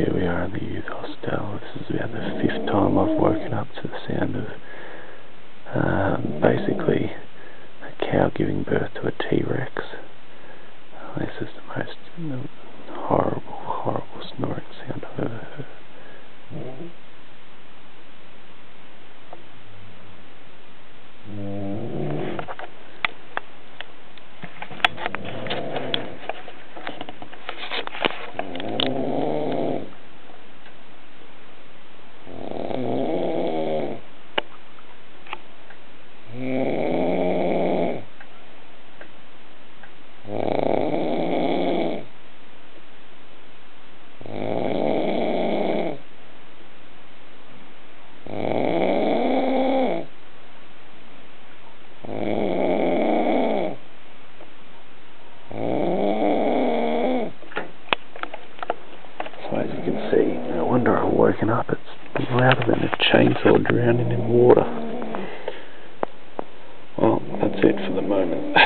here we are in the youth hostel. This is about the 5th time I've woken up to the sound of basically a cow giving birth to a T-Rex. This is the most horrible snoring sound I've ever heard. So as you can see, no wonder I've woken up. It's louder than a chainsaw drowning in water. Well, that's it for the moment.